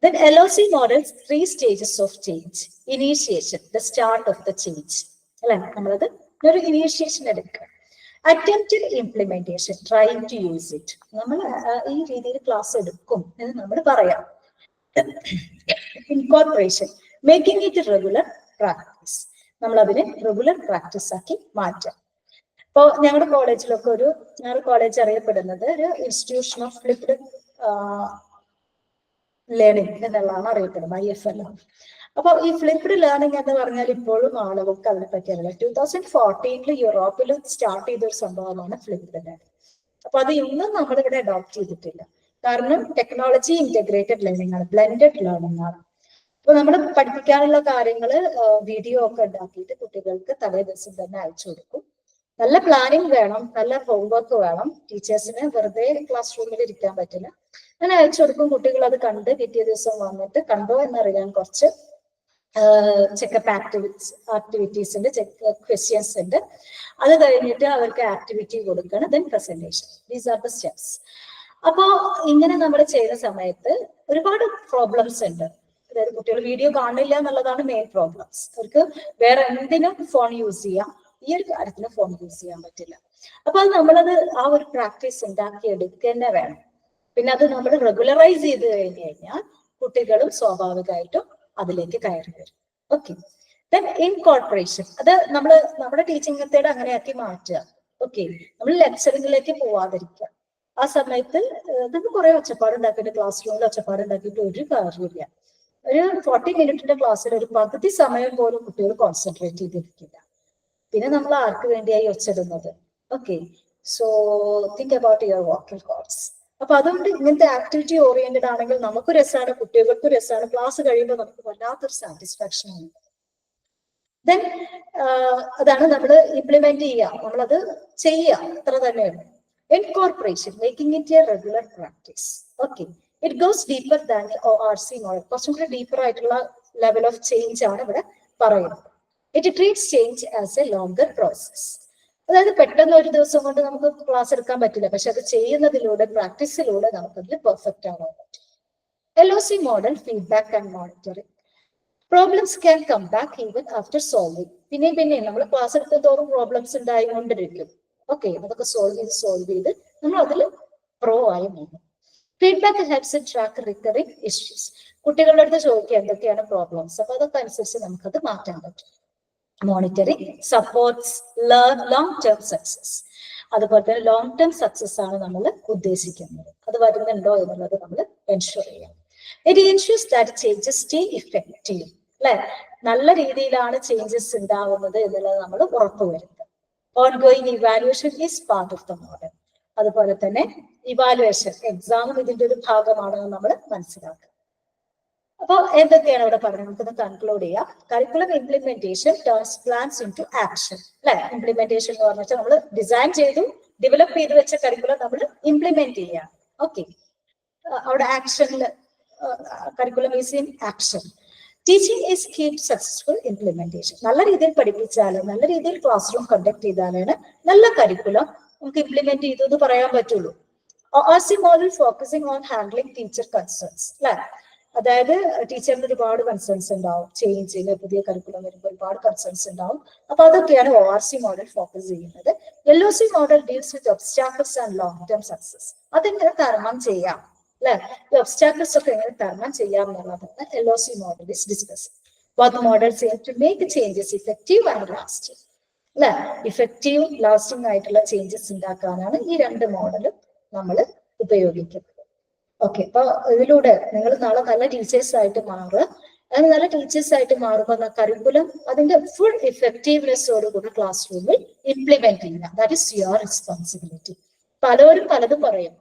Then LOC models 3 stages of change. Initiation, the start of the change. അല്ലെ, നമ്മളത് ഒരു ഇനീഷ്യേഷൻ എടുക്കുക. Attempted implementation, trying to use it. നമ്മൾ ഈ രീതിയിൽ ക്ലാസ് എടുക്കും എന്ന് നമ്മൾ പറയാം. Incorporation, making it a regular practice. നമ്മൾ അതിനെ റെഗുലർ പ്രാക്ടീസ് ആക്കി മാറ്റാം. ഇപ്പോ ഞങ്ങളുടെ കോളേജിലൊക്കെ ഞങ്ങളുടെ കോളേജ് അറിയപ്പെടുന്നത് ഒരു ഇൻസ്റ്റിറ്റ്യൂഷൻ ഓഫ് ഫ്ലിപ്ഡ് ലേണിംഗ് എന്നുള്ളതാണ് അറിയപ്പെടുന്നത്, IFL. അപ്പൊ ഈ ഫ്ലിപ്ഡ് ലേണിംഗ് എന്ന് പറഞ്ഞാൽ ഇപ്പോഴും ആളുകൾക്ക് അതിനെ പറ്റി അറിയില്ല. 2014 യൂറോപ്പിൽ സ്റ്റാർട്ട് ചെയ്ത ഒരു സംഭവമാണ് ഫ്ലിപ്ഡ് ലേണിംഗ്. അപ്പൊ അത് ഇന്നും നമ്മളിവിടെ അഡോപ്റ്റ് ചെയ്തിട്ടില്ല. കാരണം ടെക്നോളജി ഇന്റഗ്രേറ്റഡ് ലേണിംഗ് ആണ്, ബ്ലെൻഡഡ് ലേണിംഗ് ആണ്. അപ്പൊ നമ്മൾ പഠിപ്പിക്കാനുള്ള കാര്യങ്ങൾ വീഡിയോ ഒക്കെ ഉണ്ടാക്കിയിട്ട് കുട്ടികൾക്ക് തലേ ദിവസം തന്നെ അയച്ചു കൊടുക്കും. നല്ല പ്ലാനിങ് വേണം, നല്ല ഹോംവർക്ക് വേണം. ടീച്ചേഴ്സിന് വെറുതെ ക്ലാസ് റൂമിൽ ഇരിക്കാൻ പറ്റില്ല. അങ്ങനെ അയച്ചു കൊടുക്കും. കുട്ടികൾ അത് കണ്ട് പിറ്റേ ദിവസം വന്നിട്ട് കണ്ടോ എന്നറിയാൻ കുറച്ച് ചെക്കപ്പ് ആക്ടിവിറ്റീസിന്റെ ക്വസ്റ്റ്യൻസ് ഉണ്ട്. അത് കഴിഞ്ഞിട്ട് അവർക്ക് ആക്ടിവിറ്റി കൊടുക്കണം, then presentation. These are the steps. അപ്പോ ഇങ്ങനെ നമ്മൾ ചെയ്യുന്ന സമയത്ത് ഒരുപാട് പ്രോബ്ലംസ് ഉണ്ട്. അതായത് കുട്ടികൾ വീഡിയോ കാണില്ല എന്നുള്ളതാണ് മെയിൻ പ്രോബ്ലംസ്. അവർക്ക് വേറെ എന്തിനും ഫോൺ യൂസ് ചെയ്യാം, ഈ ഒരു കാര്യത്തിന് ഫോൺ യൂസ് ചെയ്യാൻ പറ്റില്ല. അപ്പൊ അത് നമ്മളത് ആ ഒരു പ്രാക്ടീസ് ഉണ്ടാക്കി എടുക്കുക തന്നെ വേണം. പിന്നെ അത് നമ്മൾ റെഗുലറൈസ് ചെയ്ത് കഴിഞ്ഞു കഴിഞ്ഞാൽ കുട്ടികളും സ്വാഭാവികമായിട്ടും അതിലേക്ക് കയറി വരും. ഓക്കെ, ദെൻ ഇൻകോർപ്പറേഷൻ, അത് നമ്മുടെ ടീച്ചിങ് മെത്തേഡ് അങ്ങനെയാക്കി മാറ്റുക. ഓക്കെ, നമ്മൾ ലെക്ചറിംഗിലേക്ക് പോവാതിരിക്കുക. ആ സമയത്ത് നമ്മൾ കുറെ ഒച്ചപ്പാടുണ്ടാക്കിയിട്ട് ക്ലാസ് റൂമിൽ ഒച്ചപ്പാടുണ്ടാക്കിയിട്ട് ഒരു കാര്യമില്ല. ഒരു 40 മിനിറ്റിന്റെ ക്ലാസ്സിൽ ഒരു പകുതി സമയം പോലും കുട്ടികൾ കോൺസെൻട്രേറ്റ് ചെയ്തിരിക്കില്ല. പിന്നെ നമ്മൾ ആർക്ക് വേണ്ടിയായി ഒച്ചിടുന്നത്? Okay, so think about your vocal cords. അപ്പൊ അതുകൊണ്ട് ഇങ്ങനത്തെ ആക്ടിവിറ്റി ഓറിയന്റഡ് ആണെങ്കിൽ നമുക്ക് രസമാണ്, കുട്ടികൾക്ക് രസമാണ്. ക്ലാസ് കഴിയുമ്പോൾ നമുക്ക് വല്ലാത്തൊരു സാറ്റിസ്ഫാക്ഷൻ ആണ്. ദെൻ അതാണ് നമ്മൾ ഇംപ്ലിമെന്റ് ചെയ്യുക, നമ്മളത് ചെയ്യുക, അത്ര തന്നെയാണ്. Incorporation, making it A regular practice. Okay, it goes deeper than ORC model. കുറച്ചും കൂടി ഡീപ്പർ ആയിട്ടുള്ള ലെവൽ ഓഫ് ചേഞ്ച് ആണ് ഇവിടെ പറയുന്നത്. It treats change as a longer process. അതായത് പെട്ടെന്ന് ഒരു ദിവസം കൊണ്ട് നമുക്ക് ക്ലാസ് എടുക്കാൻ പറ്റില്ല, പക്ഷെ അത് ചെയ്യുന്നതിലൂടെ, പ്രാക്ടീസിലൂടെ നമുക്കതിൽ പെർഫെക്റ്റ് ആവാൻ പറ്റും. LOC model, feedback and monitoring. Problems can come back even after solving. പിന്നെയും നമ്മൾ ക്ലാസ് എടുത്തോറും പ്രോബ്ലംസ് ഉണ്ടായിക്കൊണ്ടിരിക്കും. ഓക്കെ, അതൊക്കെ സോൾവ് ചെയ്ത് നമ്മൾ അതിൽ പ്രോ ആയി മാറും. Feedback helps in track recurring issues. കുട്ടികളുടെ അടുത്ത് ചോദിക്കുക എന്തൊക്കെയാണ് പ്രോബ്ലംസ്, അപ്പൊ അതൊക്കെ അനുസരിച്ച് നമുക്കത് മാറ്റാൻ പറ്റും. Monitoring supports long term success. അതുപോലെ തന്നെ ലോങ് ടേം സക്സസ് ആണ് നമ്മൾ ഉദ്ദേശിക്കുന്നത്. അത് വരുന്നുണ്ടോ എന്നുള്ളത് നമ്മൾ എൻഷുർ ചെയ്യാം. It എൻഷുർസ് that changes stay effective. അല്ലെ, നല്ല രീതിയിലാണ് ചേഞ്ചസ് ഉണ്ടാവുന്നത് എന്നുള്ളത് നമ്മൾ ഉറപ്പുവരുത്തുക. Ongoing evaluation is part of the model. അതുപോലെ തന്നെ ഇവാലുവേഷൻ, എക്സാമും ഇതിന്റെ ഒരു ഭാഗമാണെന്ന് നമ്മൾ മനസ്സിലാക്കുക. അപ്പൊ എന്തൊക്കെയാണ് ഇവിടെ പറഞ്ഞത്, നമുക്കൊന്ന് കൺക്ലൂഡ് ചെയ്യാം. Curriculum implementation turns plans into action. അല്ലെ, ഇംപ്ലിമെന്റേഷൻ എന്ന് പറഞ്ഞാൽ നമ്മൾ ഡിസൈൻ ചെയ്തു ഡെവലപ്പ് ചെയ്ത് വെച്ച കരിക്കുലം നമ്മൾ ഇംപ്ലിമെന്റ് ചെയ്യാം. ഓക്കെ, അവിടെ ആക്ഷനിൽ curriculum is in action. Teaching is key to successful implementation. നല്ല രീതിയിൽ പഠിപ്പിച്ചാൽ, നല്ല രീതിയിൽ ക്ലാസ് റൂം കണ്ടക്ട് ചെയ്താലാണ് നല്ല കരിക്കുലം നമുക്ക് ഇംപ്ലിമെന്റ് ചെയ്തു എന്ന് പറയാൻ പറ്റുള്ളൂ. ORC model focusing on handling teacher concerns. അല്ലെ, അതായത് ടീച്ചറിന് ഒരുപാട് കൺസേൺസ് ഉണ്ടാവും, ചേഞ്ചിന് പുതിയ കരിക്കുലം വരുമ്പോൾ ഒരുപാട് കൺസേൺസ് ഉണ്ടാവും. അപ്പൊ അതൊക്കെയാണ് ORC മോഡൽ ഫോക്കസ് ചെയ്യുന്നത്. LOC model deals with obstacles and long term success. അതെങ്ങനെ തരണം ചെയ്യാം, അല്ലെ, ഈ ഒബ്സ്റ്റാക്കിൾസ് ഒക്കെ എങ്ങനെ തരണം ചെയ്യാം എന്നുള്ളതാണ് LOC model is discuss. Both models aim to make changes effective and lasting. അല്ലെ, ഇഫക്റ്റീവ് ലാസ്റ്റിംഗ് ആയിട്ടുള്ള ചേഞ്ചസ് ഉണ്ടാക്കാനാണ് ഈ രണ്ട് മോഡലും നമ്മൾ ഉപയോഗിക്കുന്നത്. ഓക്കെ, അപ്പൊ ഇതിലൂടെ നിങ്ങൾ നാളെ നല്ല ടീച്ചേഴ്സ് ആയിട്ട് മാറുക. അത് നല്ല ടീച്ചേഴ്സ് ആയിട്ട് മാറുമ്പോൾ കരിക്കുലം അതിന്റെ ഫുൾ ഇഫക്റ്റീവ്നെസ്സോടുകൂടി ക്ലാസ് റൂമിൽ ഇംപ്ലിമെന്റ് ചെയ്യുക. That is your responsibility. പലരും പലതും പറയും,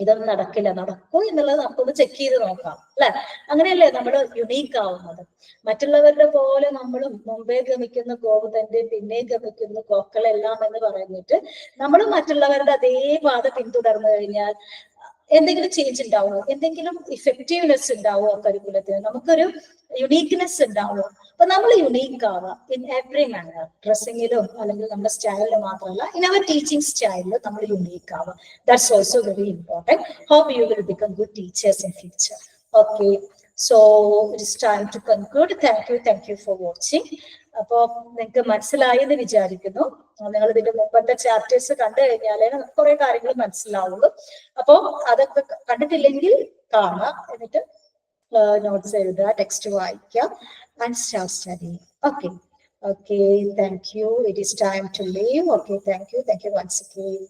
ഇതൊന്നും നടക്കില്ല. നടക്കൂ എന്നുള്ളത് നമുക്കൊന്ന് ചെക്ക് ചെയ്ത് നോക്കാം. അല്ലെ, അങ്ങനെയല്ലേ നമ്മൾ യുണീക്ക് ആവുന്നത്. മറ്റുള്ളവരുടെ പോലെ നമ്മളും മുമ്പേ ഗമിക്കുന്ന ഗോവ് തന്നെ പിന്നെ ഗമിക്കുന്ന കോക്കളെല്ലാം എന്ന് പറഞ്ഞിട്ട് നമ്മൾ മറ്റുള്ളവരുടെ അതേ പാത പിന്തുടർന്നു കഴിഞ്ഞാൽ എന്തെങ്കിലും ചേഞ്ച് ഉണ്ടാവുമോ, എന്തെങ്കിലും ഇഫക്റ്റീവ്നെസ് ഉണ്ടാവുമോ കരിക്കുലത്തിന്, നമുക്കൊരു യുണീക്ക്നെസ് ഉണ്ടാവുമോ? അപ്പൊ നമ്മൾ യുണീക്ക് ആവുക ഇൻ എവറി മാനർ. ഡ്രസ്സിങ്ങിലും അല്ലെങ്കിൽ നമ്മുടെ സ്റ്റൈലിലും മാത്രമല്ല, ഇൻ അവർ ടീച്ചിങ് സ്റ്റൈലിൽ നമ്മൾ യുണീക്ക് ആവുക. That's also very important. How you will become good teachers in future. Okay, so it is time to conclude. Thank you for watching. അപ്പോ നിങ്ങൾക്ക് മനസ്സിലായി എന്ന് വിചാരിക്കുന്നു. നിങ്ങൾ ഇതിന്റെ മുമ്പത്തെ ചാപ്റ്റേഴ്സ് കണ്ടു കഴിഞ്ഞാലേ കുറെ കാര്യങ്ങൾ മനസ്സിലാവുള്ളൂ. അപ്പോ അതൊക്കെ കണ്ടിട്ടില്ലെങ്കിൽ കാണാം, എന്നിട്ട് നോട്ട്സ് എഴുതുക, ടെക്സ്റ്റ് വായിക്കുക, and start study. Okay, thank you. It is time to leave. Okay, thank you once again.